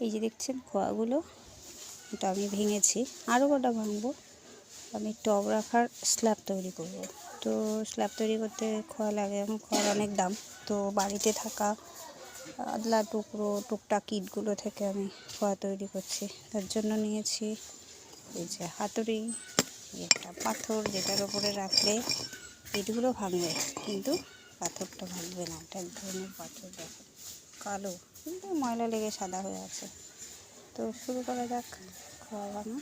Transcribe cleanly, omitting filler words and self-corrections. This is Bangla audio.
এই যে দেখছেন খোয়াগুলো, এটা আমি ভেঙেছি, আরও কটা ভাঙবো। আমি টব রাখার স্ল্যাব তৈরি করব। তো স্ল্যাব তৈরি করতে খোয়া লাগে, এবং খোয়ার অনেক দাম। তো বাড়িতে থাকা আদলা টুকরো টুকটাক ইটগুলো থেকে আমি খোয়া তৈরি করছি। তার জন্য নিয়েছি এই যে হাতুড়ি, একটা পাথর, যেটার ওপরে রাখলে ইটগুলো ভাঙবে কিন্তু পাথরটা ভাঙবে না। এটা এক ধরনের পাথর, দেখো কালো, কিন্তু ময়লা লেগে সাদা হয়ে আছে। তো শুরু করা যাক খোয়া ভাঙা।